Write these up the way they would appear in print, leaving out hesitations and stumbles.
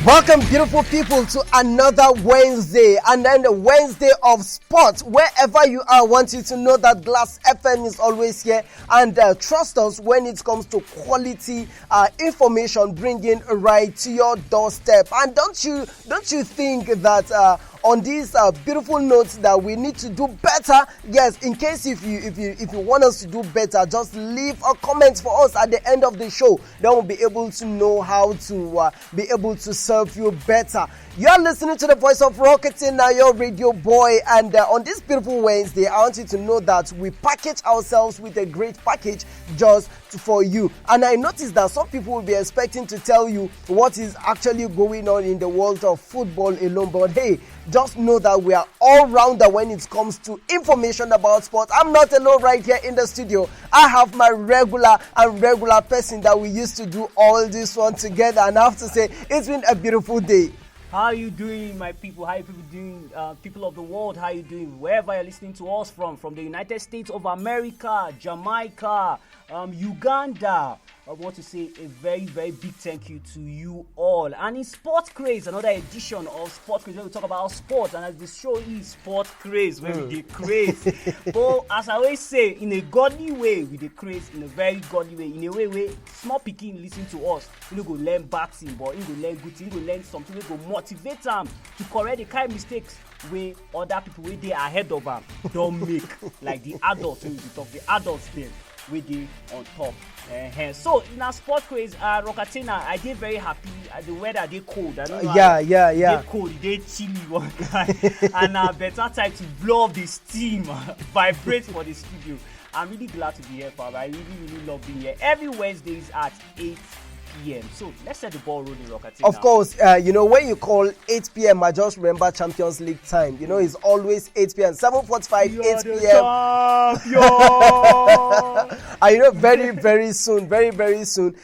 Welcome, beautiful people, to another Wednesday, and then the Wednesday of sports. Wherever you are, I want you to know that Glass FM is always here, and trust us when it comes to quality information, bringing right to your doorstep. And don't you think that on these beautiful notes that we need to do better? Yes, in case if you want us to do better, just leave a comment for us at the end of the show. Then we'll be able to know how to be able to serve you better. You're listening to the voice of Rocketing, now your radio boy, and on this beautiful Wednesday, I want you to know that we package ourselves with a great package just for you. And I noticed that some people will be expecting to tell you what is actually going on in the world of football alone, but hey, just know that we are all rounder when it comes to information about sports. I'm not alone right here in the studio. I have my regular person that we used to do all this one together, and I have to say it's been a beautiful day. How are you doing, my people? How are you people doing? People of the world, how are you doing? Wherever you're listening to us from the United States of America, Jamaica, Uganda, I want to say a very, very big thank you to you all. And in Sport Craze, another edition of Sport Craze, where we talk about sports. And as the show is Sport Craze, where we get craze. But as I always say, in a godly way, we get craze, in a very godly way. In a way where small picking listen to us, you know, go learn boxing, but you go learn good thing, you go learn something, you go motivate them to correct the kind of mistakes where other people where they are ahead of them don't make. Like the adults, when we talk, the adults there, where they on top. So in our Sport Craze, Rocatina, I did very happy. The weather they cold. I don't know. Yeah. They cold, they chilly one guy, and better time to blow up the steam, vibrate for the studio. I'm really glad to be here, Fab. I really love being here. Every Wednesdays at 8 p.m. So let's set the ball rolling, Rocatina. Of course, when you call 8 p.m., I just remember Champions League time. You know, it's always 8 p.m. 7:45, 8 p.m. And very, very soon,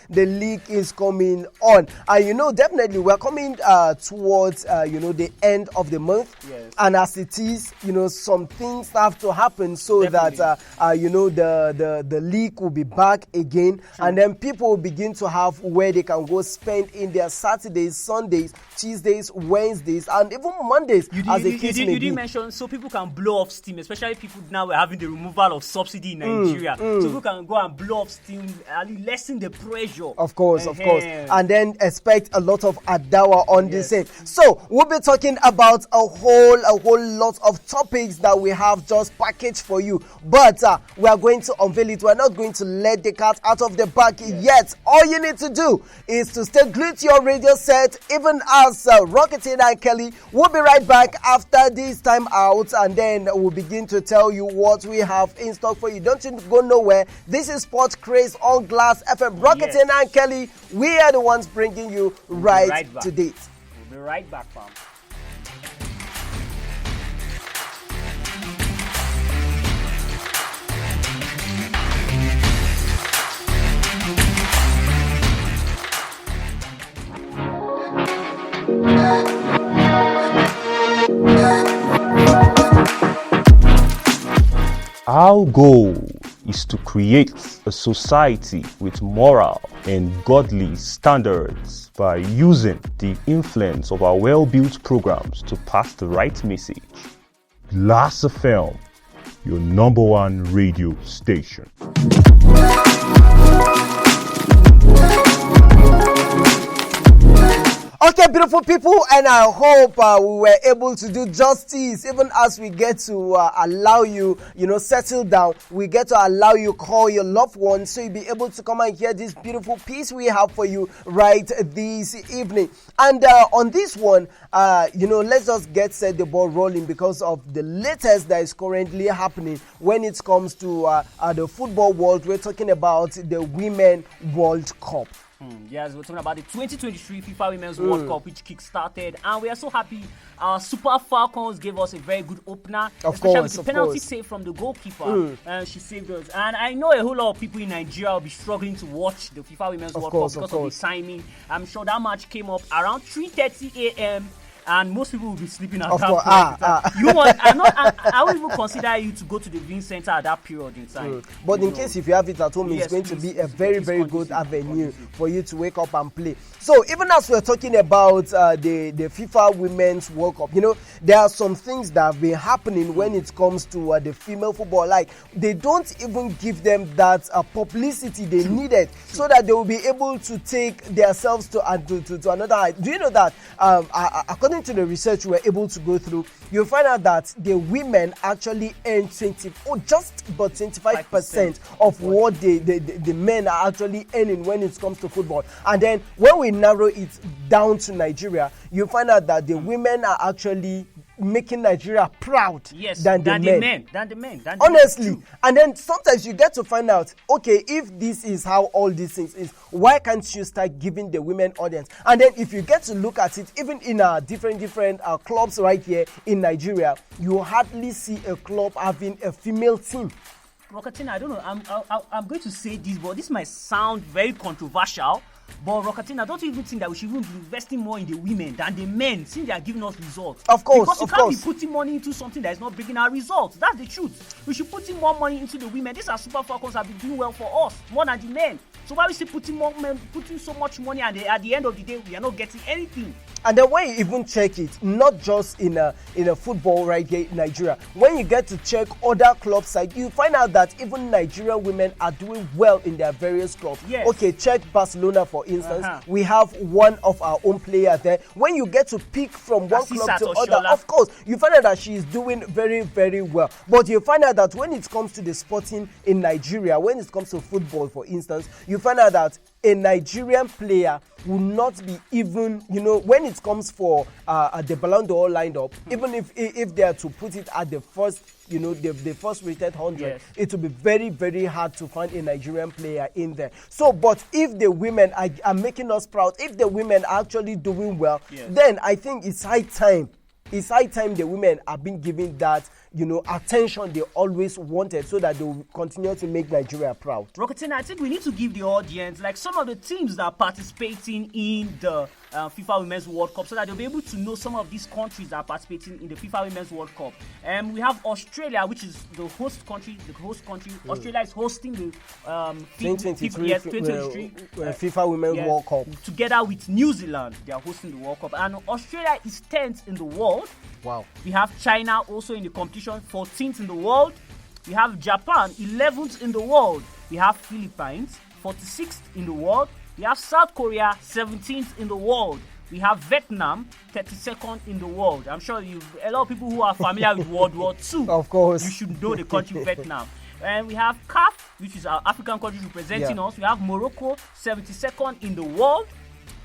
the league is coming on. And definitely we're coming towards the end of the month. Yes. And as it is, some things have to happen so Definitely. that the league will be back again. True. And then people will begin to have where they can go spend in their Saturdays, Sundays, Tuesdays, Wednesdays, and even Mondays. You didn't mention, so people can blow off steam, especially people now we're having the removal of subsidy in Nigeria. So people can go and blow off steam and lessen the pressure. Of course. And then expect a lot of adawa on the same. So we'll be talking about a whole lot of topics that we have just packaged for you. But we are going to unveil it. We're not going to let the cat out of the bag yet. All you need to do is to stay glued to your radio set, even as Rocketing and Kelly will be right back after this time out, and then we'll begin to tell you what we have in stock for you. Don't you go nowhere. This is Sports Craze on Glass FM. Rocketing and Kelly, we are the ones bringing you right to date. We'll be right back, fam. Our goal is to create a society with moral and godly standards by using the influence of our well-built programs to pass the right message. Glass FM, your number one radio station. Okay, beautiful people, and I hope we were able to do justice, even as we get to allow you, settle down. We get to allow you call your loved ones, so you'll be able to come and hear this beautiful piece we have for you right this evening. And on this one, let's just get set the ball rolling because of the latest that is currently happening when it comes to the football world. We're talking about the Women World Cup. Yes, we're talking about the 2023 FIFA Women's World Cup, which kick-started, and we are so happy. Our Super Falcons gave us a very good opener, especially with the penalty save from the goalkeeper. She saved us. And I know a whole lot of people in Nigeria will be struggling to watch the FIFA Women's World Cup because of the timing. I'm sure that match came up around 3:30 a.m. and most people will be sleeping at Of that course. point. You want? I won't even consider you to go to the viewing center at that period in time. But in case if you have it at home, Yes, it's going to please, be a please, very, please very good conducive, avenue conducive. for you to wake up and play. So even as we're talking about the FIFA Women's World Cup, there are some things that have been happening when it comes to the female football. Like they don't even give them that publicity they needed so that they will be able to take themselves to another height. Do you know that according to the research we were able to go through, you'll find out that the women actually earn 25% of what the men are actually earning when it comes to football. And then when we narrow it down to Nigeria, you find out that the women are actually making Nigeria proud than the men. Honestly. And then sometimes you get to find out, okay, if this is how all these things is, why can't you start giving the women audience? And then if you get to look at it, even in different clubs right here in Nigeria, you hardly see a club having a female team. Rokatina, I don't know. I'm going to say this, but this might sound very controversial. But Rokatina, don't you even think that we should even be investing more in the women than the men, since they are giving us results? Of course, because you can't be putting money into something that is not bringing our results. That's the truth. We should put in more money into the women. These are Super Falcons have been doing well for us more than the men. So why we still putting so much money, and at the end of the day we are not getting anything? And then when you even check it, not just in a football right here in Nigeria, when you get to check other club side, you find out that even Nigerian women are doing well in their various clubs. Yes. Okay, check Barcelona for instance. We have one of our own players there. When you get to pick from one club to other, of course, you find out that she is doing very, very well. But you find out that when it comes to the sporting in Nigeria, when it comes to football, for instance, you find out that a Nigerian player will not be even, when it comes for the Ballon d'Or lined up, even if they are to put it at the first, the first rated 100, it will be very, very hard to find a Nigerian player in there. So, but if the women are making us proud, if the women are actually doing well, then I think it's high time. It's high time the women are being given that, attention they always wanted, so that they will continue to make Nigeria proud. Rokatina, I think we need to give the audience, like some of the teams that are participating in the FIFA Women's World Cup, so that they'll be able to know some of these countries that are participating in the FIFA Women's World Cup. We have Australia, which is the host country. Australia is hosting the 2023 FIFA Women's World Cup. Together with New Zealand, they are hosting the World Cup. And Australia is 10th in the world. Wow. We have China also in the competition, 14th in the world. We have Japan, 11th in the world. We have Philippines, 46th in the world. We have South Korea, 17th in the world. We have Vietnam, 32nd in the world. I'm sure a lot of people who are familiar with World War II, of course, you should know the country Vietnam. And we have CAF, which is our African country representing us. We have Morocco, 72nd in the world.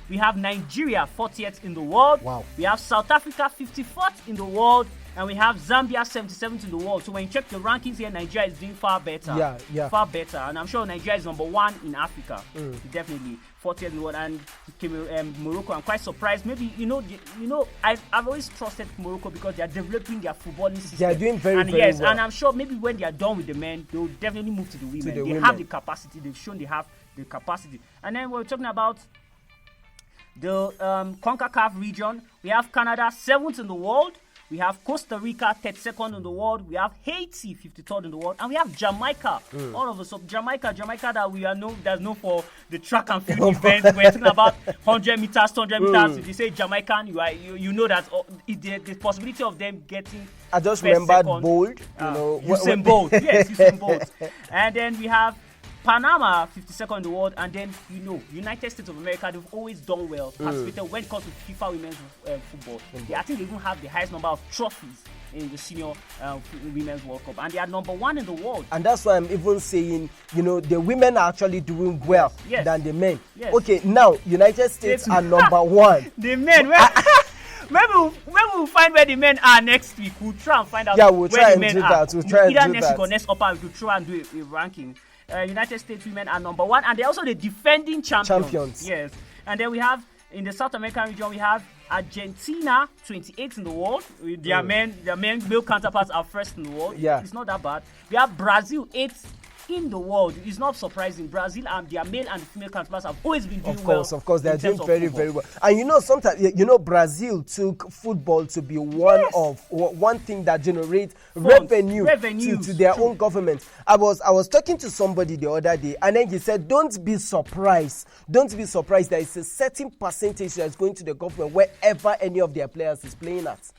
We have Nigeria, 40th in the world. Wow. We have South Africa, 54th in the world. And we have Zambia, 77th in the world. So when you check the rankings here, Nigeria is doing far better. Yeah. Far better. And I'm sure Nigeria is number 1 in Africa. Definitely. 40th in the world. And Morocco, I'm quite surprised. Maybe, I've always trusted Morocco because they are developing their footballing system. They are doing very well. And I'm sure maybe when they are done with the men, they will definitely move to the women. They have the capacity. They've shown they have the capacity. And then we're talking about the CONCACAF region. We have Canada, 7th in the world. We have Costa Rica, 32nd in the world. We have Haiti, 53rd in the world. And we have Jamaica. All of us. So Jamaica that we are known for the track and field events. We're talking about 100 meters, 200 meters. If you say Jamaican, you know that the possibility of them getting I just remembered Bolt. Usain Bolt. Yes, Usain Bolt. And then we have Panama, 52nd in the world, and then United States of America, they've always done well, participated when it comes to FIFA Women's Football. I think they even have the highest number of trophies in the senior Women's World Cup, and they are number 1 in the world. And that's why I'm even saying, the women are actually doing well than the men. Yes. Okay, now United States are number 1. The men, maybe we'll find where the men are next week. We'll try and find out we'll try where and the men do are. That. We'll try Either and do next that. week or next upper, we'll try and do a ranking. United States women are number 1, and they're also the defending champions. Yes. And then we have in the South American region, we have Argentina, 28th in the world. Their male counterparts are first in the world. Yeah. It's not that bad. We have Brazil, 8th in the world. It's not surprising. Brazil and their male and female counterparts have always been doing well. Of course, they're doing very, very well. And sometimes, Brazil took football to be one thing that generates revenue to their own government. I was talking to somebody the other day, and then he said, don't be surprised. Don't be surprised. There is a certain percentage that's going to the government wherever any of their players is playing at.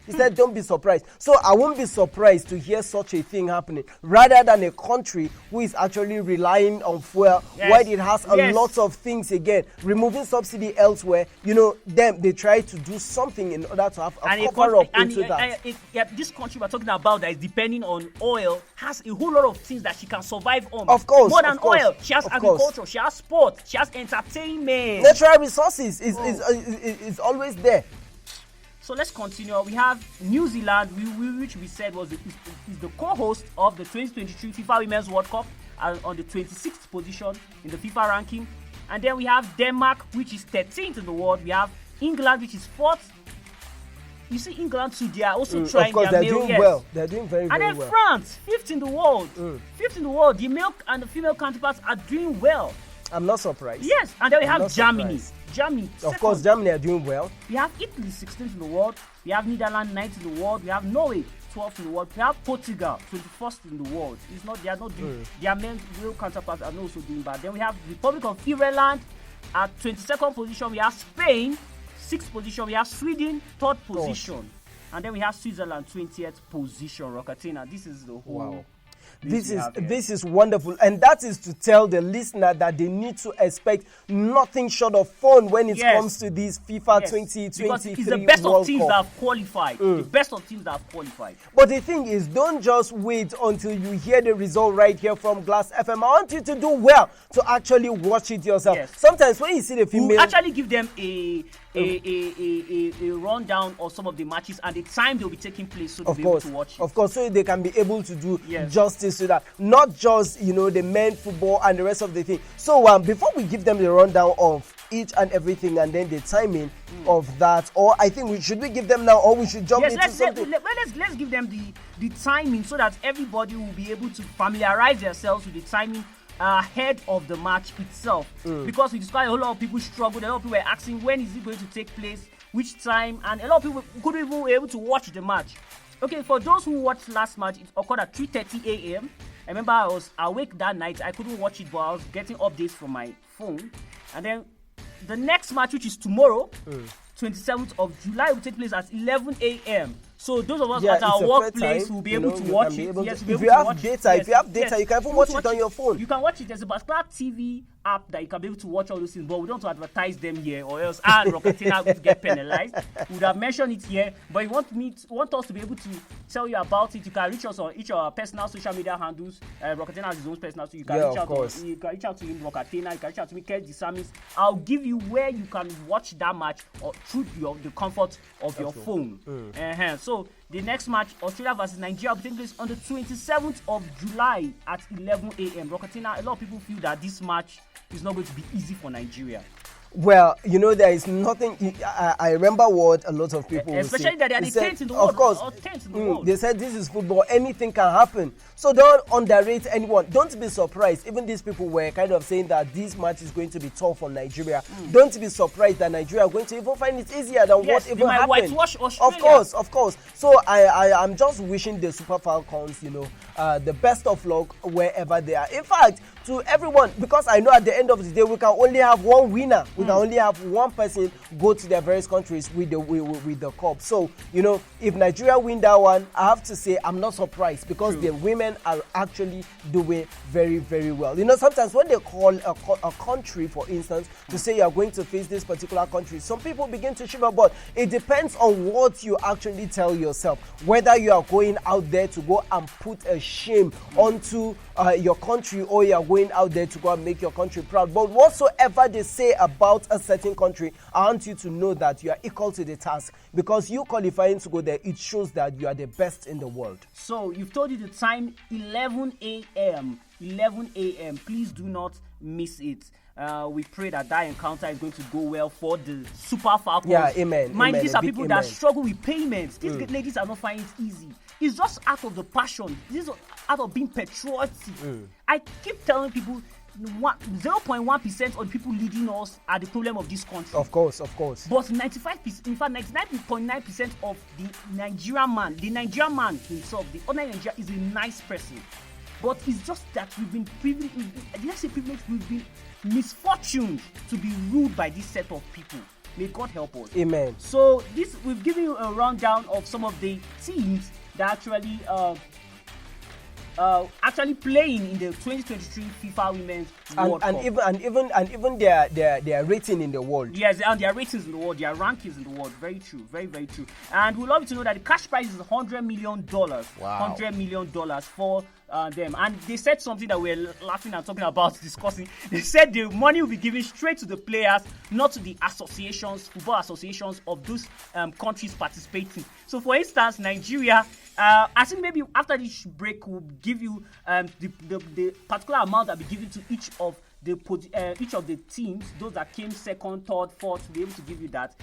He said, don't be surprised. So I won't be surprised to hear such a thing happening, rather than a country who is actually relying on fuel, where it has a lot of things again, removing subsidy elsewhere. They try to do something in order to have a cover up into that. This country we're talking about that is depending on oil has a whole lot of things that she can survive on. Of course. More than oil. She has agriculture, she has sport, she has entertainment. Natural resources is always there. So let's continue. We have New Zealand, which we said is the co-host of the 2023 FIFA Women's World Cup, on the 26th position in the FIFA ranking. And then we have Denmark, which is 13th in the world. We have England, which is 4th. You see, England too, they are also trying their male. Doing well. They're doing very, very well. And then France, 5th in the world. 5th in the world. The male and the female counterparts are doing well. I'm not surprised. Yes, and then we have Germany. Germany, of course, Germany are doing well. We have Italy, 16th in the world. We have Netherlands, 9th in the world. We have Norway, 12th in the world. We have Portugal, 21st in the world. They are not doing. Their male counterparts are not also doing bad. Then we have Republic of Ireland at 22nd position. We have Spain, 6th position. We have Sweden, 3rd position. And then we have Switzerland, 20th position. Rocatina, this is the whole. Wow. This is wonderful, and that is to tell the listener that they need to expect nothing short of fun when it comes to this FIFA 2023 because it's the best of teams that have qualified. The best of teams that have qualified. But the thing is, don't just wait until you hear the result right here from Glass FM. I want you to do well to actually watch it yourself. Yes. Sometimes when you see the female, we'll actually give them a rundown of some of the matches and the time they'll be taking place, so they'll be able to watch it. Of course, so they can be able to do justice to that. Not just the men football and the rest of the thing. So before we give them the rundown of each and everything and then the timing of that, or I think we should give them now, or we should jump into something. Let's give them the timing so that everybody will be able to familiarize themselves with the timing ahead of the match itself. Because we discovered a whole lot of people struggled. A lot of people were asking when is it going to take place, which time, and a lot of people couldn't even be able to watch the match. Okay, for those who watched last match, it occurred at 3:30 a.m. I remember I was awake that night. I couldn't watch it, but I was getting updates from my phone. And then the next match, which is tomorrow, 27th of July, will take place at 11 a.m. So those of us at our workplace will be able to watch it. If you have data, you can even watch it on your phone. You can watch it. There's a particular TV app that you can be able to watch all those things, but we don't want to advertise them here, or else Rocatina will get penalized. We would have mentioned it here, but you want us to be able to tell you about it. You can reach us on each of our personal social media handles. Rocatina has his own personal, so you can reach out to him, Rocatina. You can reach out to me, Ked Disamis. I'll give you where you can watch that match or through the comfort of your phone. So the next match, Australia versus Nigeria, will take place on the 27th of July at 11 a.m. Rocatina, a lot of people feel that this match is not going to be easy for Nigeria. Well, there is nothing. I remember what a lot of people especially that they are the 10th in the world. Of course, they said this is football. Anything can happen. So don't underrate anyone. Don't be surprised. Even these people were kind of saying that this match is going to be tough for Nigeria. Don't be surprised that Nigeria are going to even find it easier than what even happened. Whitewash Australia. Of course. So I'm just wishing the Super Falcons, the best of luck wherever they are. In fact, to everyone, because I know at the end of the day we can only have one winner. We can only have one person go to their various countries with the cup. So, if Nigeria win that one, I have to say I'm not surprised because the women are actually doing very, very well. Sometimes when they call a country, for instance, to say you are going to face this particular country, some people begin to shiver, but it depends on what you actually tell yourself. Whether you are going out there to go and put a shame onto your country, or you are going out there to go and make your country proud. But whatsoever they say about a certain country, I want you to know that you are equal to the task, because you qualifying to go there, it shows that you are the best in the world. So you've told you the time, 11 a.m. 11 a.m. Please do not miss it. We pray that encounter is going to go well for the Super Falcons. Yeah, amen. Mind, these are people that struggle with payments. These ladies are not finding it easy. it's just out of the passion. This is out of being patriotic. I keep telling people 0.1% of people leading us are the problem of this country. Of course. But 95%, in fact, 99.9% of the Nigerian man himself, the ordinary Nigerian, is a nice person. But it's just that we've been privileged. We've been misfortuned to be ruled by this set of people. May God help us. Amen. So we've given you a rundown of some of the teams that actually playing in the 2023 FIFA Women's World Cup. And even their rating in the world. Yes, and their ratings in the world, their rankings in the world. Very true, very, very true. And we'd love you to know that the cash prize is $100 million. Wow. $100 million for them. And they said something that we're laughing and talking about, discussing. They said the money will be given straight to the players, not to the associations, football associations of those countries participating. So, for instance, Nigeria, I think maybe after this break, we'll give you the particular amount that will be given to each of the teams, those that came second, third, fourth, to be able to give you that.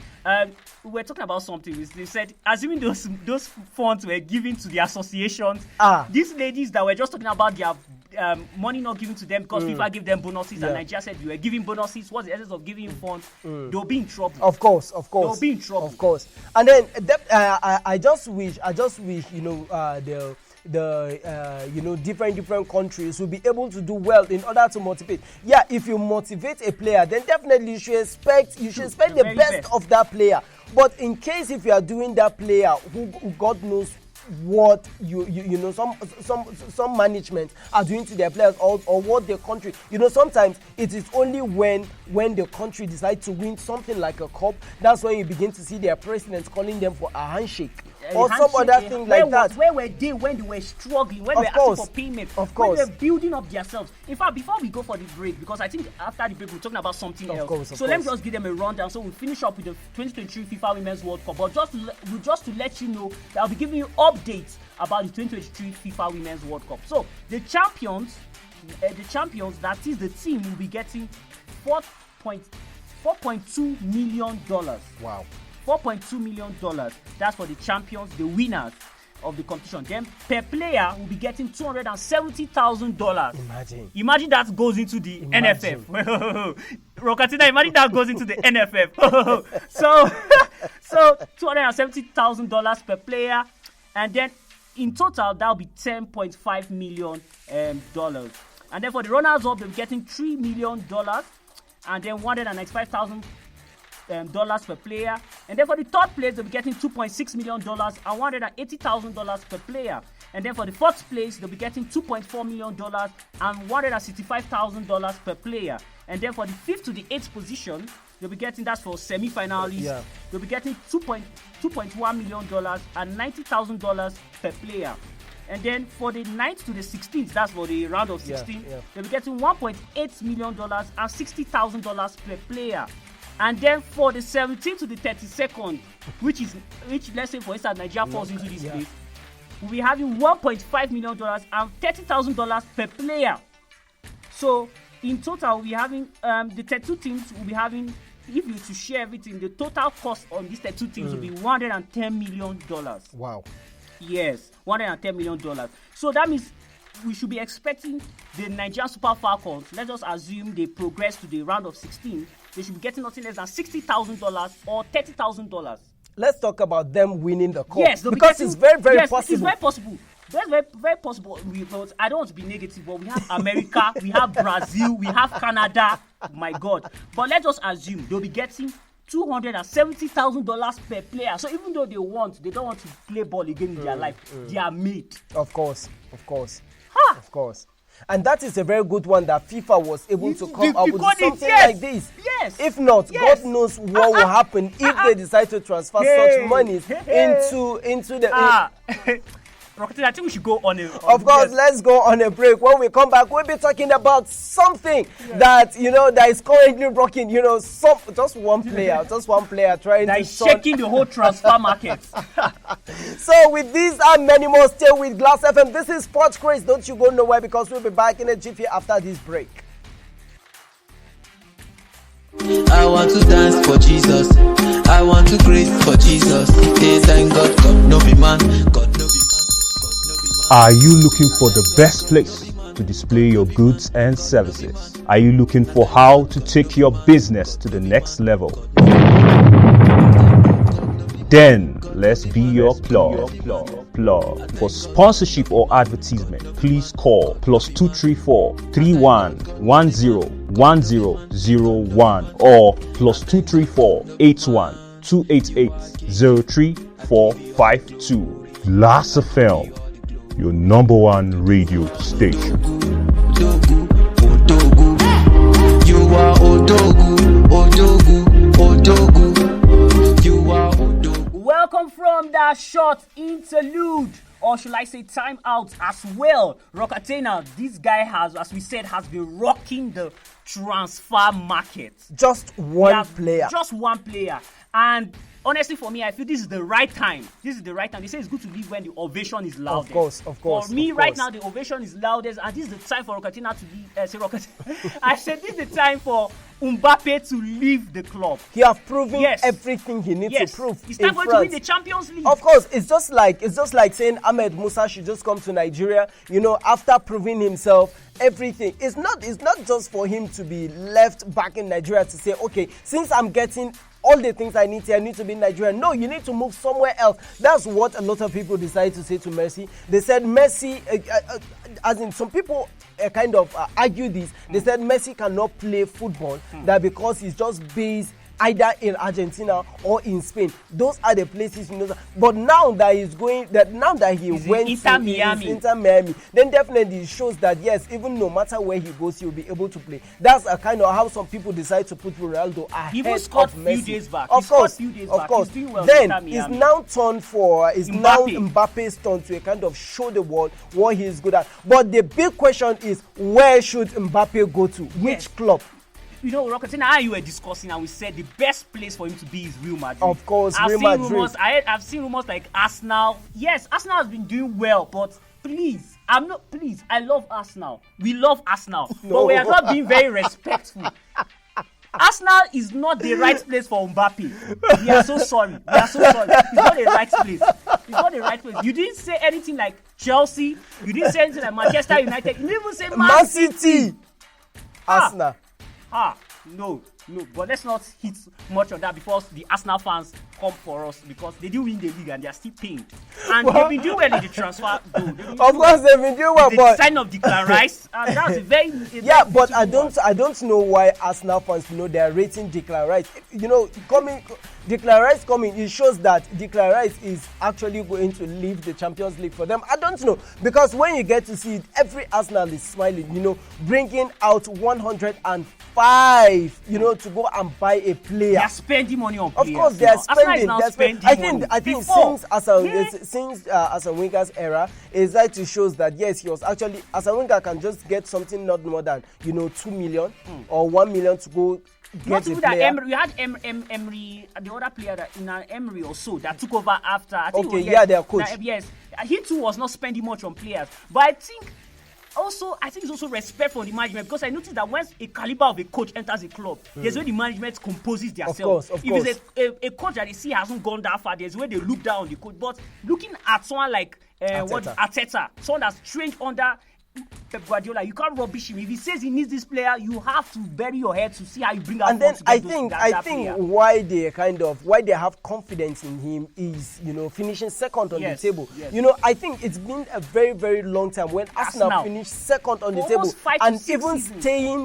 We were talking about something. They said, assuming those funds were given to the associations, these ladies that were just talking about their money not given to them because FIFA gave them bonuses, and Nigeria said you were giving bonuses. What's the essence of giving funds? They'll be in trouble. Of course. They'll be in trouble. Of course. And then I just wish the different countries will be able to do well in order to motivate. Yeah, if you motivate a player, then definitely you should expect the best of that player. But in case if you are doing that player who God knows what some management are doing to their players or what their country, sometimes it is only when the country decides to win something like a cup, that's when you begin to see their presidents calling them for a handshake. Or some other thing like that. Where were they when they were struggling, when they were asking for payment, when they were building up themselves? In fact, before we go for the break, because I think after the break we're talking about something else. So let me just give them a rundown. So we'll finish up with the 2023 FIFA Women's World Cup. But just to let you know that I'll be giving you updates about the 2023 FIFA Women's World Cup. So the champions, that is the team, will be getting $4.2 million. Wow. $4.2 million. That's for the champions, the winners of the competition. Then per player will be getting $270,000. Imagine that goes into the NFF. Rokatina, imagine that goes into the NFF. So $270,000 per player, and then in total that will be $10.5 million. And then for the runners-up, they'll be getting $3 million, and then $195,000 per player. And then for the third place, they'll be getting $2.6 million and $180,000 per player. And then for the fourth place, they'll be getting $2.4 million and $165,000 per player. And then for the fifth to the eighth position, they'll be getting, that's for semi-finalists, they'll be getting $2.1 million and $90,000 per player. And then for the 9th to the 16th, that's for the round of 16, they'll be getting $1.8 million and $60,000 per player. And then for the 17th to the 32nd, which let's say for instance Nigeria falls into this place, we'll be having $1.5 million and $30,000 per player. So in total, we'll be having the 32 teams will be having, if you to share everything, the total cost on these 32 teams will be $110 million. Wow. Yes, $110 million. So that means we should be expecting the Nigerian Super Falcons, let's just assume they progress to the round of 16, they should be getting nothing less than $60,000 or $30,000. Let's talk about them winning the cup. Yes, because it's very, very possible. It's very possible. That's very, very possible. But I don't want to be negative, but we have America, we have Brazil, we have Canada. My God. But let's just assume they'll be getting $270,000 per player. So even though they don't want to play ball again in their life, they are made. Of course. Of course. And that is a very good one that FIFA was able to come up with something like this. Yes. If not, God knows what will happen if they decide to transfer such monies into the... I think we should go on a... Of course, let's go on a break. When we come back, we'll be talking about something that, that is currently rocking, just one player trying that to... is shaking the whole transfer market. So with these and many more, stay with Glass FM. This is Sports Craze. Don't you go nowhere, because we'll be back in a jiffy after this break. I want to dance for Jesus. I want to praise for Jesus. Hey, thank God, God no be man. God no be man. Are you looking for the best place to display your goods and services? Are you looking for how to take your business to the next level? Then let's be your plug. For sponsorship or advertisement, please call +234 3110 1001 or +234 81 288 03452. Glass FM, your number one radio station. You are Odogu, Odogu, Odogu. You are Odogu. Welcome from that short interlude, or should I say time out as well. Rocatena, this guy has, as we said, has been rocking the transfer market. Just one player. Just one player. And honestly, for me, I feel this is the right time. They say it's good to leave when the ovation is loudest. Of course. For me, right now, the ovation is loudest, and this is the time for Rocatena to leave. I said this is the time for Mbappe to leave the club. He has proven everything he needs to prove. It's time for him to win the Champions League. Of course, it's just like saying Ahmed Musa should just come to Nigeria. After proving himself, everything. It's not just for him to be left back in Nigeria to say, okay, since I'm getting all the things I need here, I need to be in Nigeria. No, you need to move somewhere else. That's what a lot of people decided to say to Messi. They said Messi, as in some people argue this. They said Messi cannot play football, that because he's just based either in Argentina or in Spain. Those are the places he knows. But now that he's went to Inter Miami, then definitely it shows that yes, even no matter where he goes, he'll be able to play. That's a kind of how some people decide to put Ronaldo ahead he scored of Messi. Few days back. Of course. He's doing well. Then it's now turned for Mbappe's turn to kind of show the world what he's good at. But the big question is, where should Mbappe go to? Which club? Rocatena, how you were discussing, and we said the best place for him to be is Real Madrid. Of course, Real Madrid. I've seen rumors like Arsenal. Yes, Arsenal has been doing well, but please, I love Arsenal. We love Arsenal, but we are not being very respectful. Arsenal is not the right place for Mbappe. We are so sorry. It's not the right place. You didn't say anything like Chelsea. You didn't say anything like Manchester United. You didn't even say Man City. Arsenal. No, but let's not hit much on that because the Arsenal fans come for us because they didn't win the league and they are still paid. And they've been doing well in the transfer. Of course, they've been doing well, but the sign of Declan Rice, and that's a very but I don't know why Arsenal fans they are rating Declan Rice. Declan Rice coming, it shows that Declan Rice is actually going to leave the Champions League for them. I don't know, because when you get to see it, every Arsenal is smiling, bringing out 105, to go and buy a player. They are spending money on players. Of course, they are spending. I think since Arsene Wenger's era, is that it shows that yes, he was actually Arsene Wenger can just get something not more than 2 million or 1 million to go. Not even that Emery, we had Emery, the other player that in an Emery or so that took over after. I think their coach. Yes, he too was not spending much on players, but I think it's also respect for the management, because I noticed that once a caliber of a coach enters a club, there's where the management composes themselves. Of course. If it's a coach that they see hasn't gone that far, there's where they look down on the coach. But looking at someone like Arteta, someone that's trained under Pep Guardiola, you can't rubbish him. If he says he needs this player, you have to bury your head to see how you bring out. And then I think why they have confidence in him is finishing second on the table. Yes. I think it's been a very, very long time when Arsenal finished second on the table and even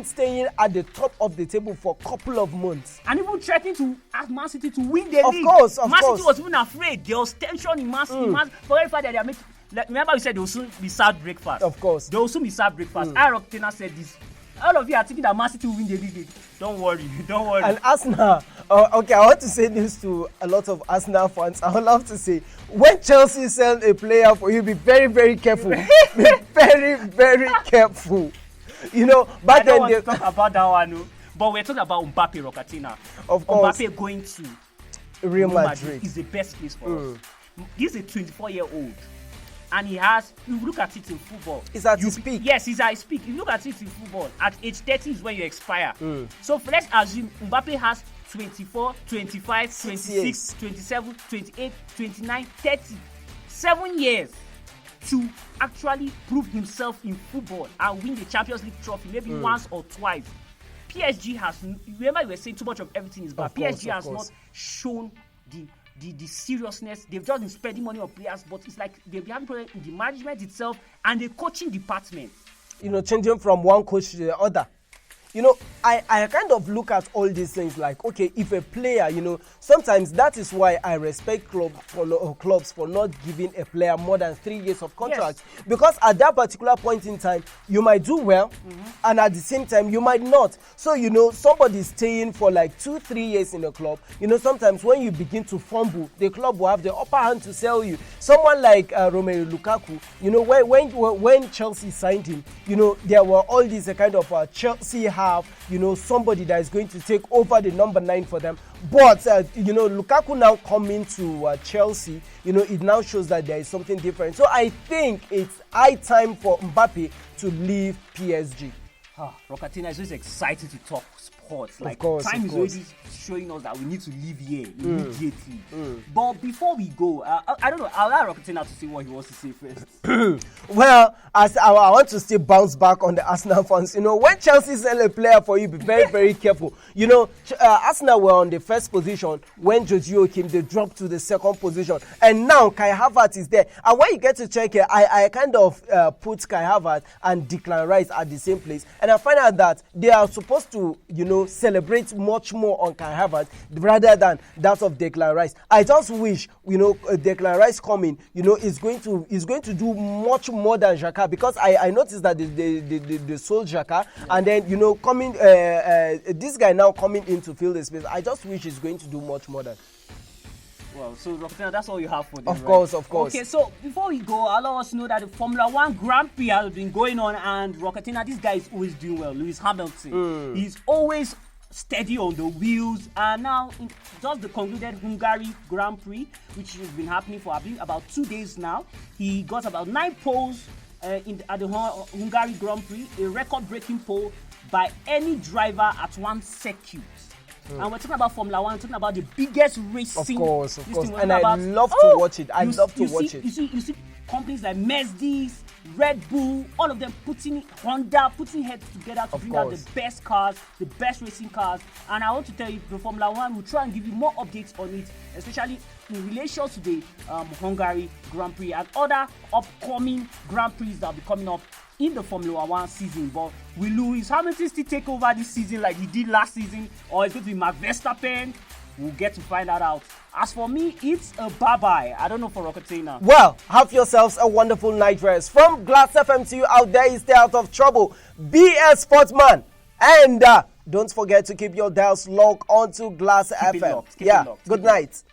staying at the top of the table for a couple of months and even threatening to ask Man City to win the league. Of course. Man City was even afraid. There was tension in Man City. For every fact that they are making. Remember we said they will soon be served breakfast. Of course. They will soon be served breakfast. Rocatena said this. All of you are thinking that Man City will win the league. Don't worry. And Arsenal, I want to say this to a lot of Arsenal fans. I would love to say, when Chelsea sell a player for you, be very, very careful. Be very, very careful. Back then they talk about that one, but we're talking about Mbappe, Rocatena. Of course. Mbappe going to Real Madrid is the best place for us. This is a 24-year-old. And he has, you look at it in football. He's at his peak. Yes, he's at his peak. You look at it in football, at age 30 is when you expire. So let's assume Mbappe has 24, 25, 26, 27, 28, 29, 30. 7 years to actually prove himself in football and win the Champions League trophy maybe once or twice. PSG has, remember we were saying too much of everything is bad. PSG has not shown the seriousness. They've just been spending money on players, but it's like they've been having in the management itself and the coaching department. Changing from one coach to the other. I kind of look at all these things like, okay, if a player, sometimes that is why I respect clubs for not giving a player more than 3 years of contract. Yes. Because at that particular point in time, you might do well, and at the same time, you might not. So, somebody staying for like 2-3 years in a club, sometimes when you begin to fumble, the club will have the upper hand to sell you. Someone like Romelu Lukaku, when Chelsea signed him, there were all these kind of Chelsea have, somebody that is going to take over the number 9 for them. But, Lukaku now coming to Chelsea, it now shows that there is something different. So I think it's high time for Mbappe to leave PSG. Rocatina is just excited to talk sports. Like, of course, time is already showing us that we need to leave here immediately. But before we go, I don't know, I'll allow Rocatina to say what he wants to say first. Well, as I want to still bounce back on the Arsenal fans. When Chelsea sell a player for you, be very, very careful. Arsenal were on the first position. When Jorginho came, they dropped to the second position. And now Kai Havertz is there. And when you get to check it, I kind of put Kai Havertz and Declan Rice at the same place. And I find out that they are supposed to, celebrate much more on Kai Havertz rather than that of Declan Rice. I just wish, Declan Rice coming, is going to do much more than Xhaka, because I noticed that they sold Xhaka, and then, coming, this guy now coming in to fill the space. I just wish he's going to do much more than. Well, so Rocatina, that's all you have for them, Of course. Okay, so before we go, allow us to know that the Formula 1 Grand Prix has been going on, and Rocatina, this guy is always doing well. Lewis Hamilton, he's always steady on the wheels, and now just the concluded Hungary Grand Prix, which has been happening for about 2 days now. He got about 9 poles at the Hungary Grand Prix, a record-breaking pole by any driver at one circuit. And we're talking about Formula 1, talking about the biggest racing. Of course. And I love to watch it. I love to watch it. You see companies like Mercedes, Red Bull, all of them Honda putting heads together to bring out the best cars, the best racing cars. And I want to tell you, the Formula 1 will try and give you more updates on it, especially in relation to the Hungary Grand Prix and other upcoming Grand Prix that will be coming up in the Formula 1 season. But will Lewis Hamilton still take over this season like he did last season, or is it going to be Max Verstappen? We'll get to find that out. As for me, it's a bye-bye. I don't know for Rocatina. Well, have yourselves a wonderful night rest. From Glass FM to you out there, you stay out of trouble. Be a sportsman. And don't forget to keep your dials locked onto Glass FM. Keep it locked. Good night.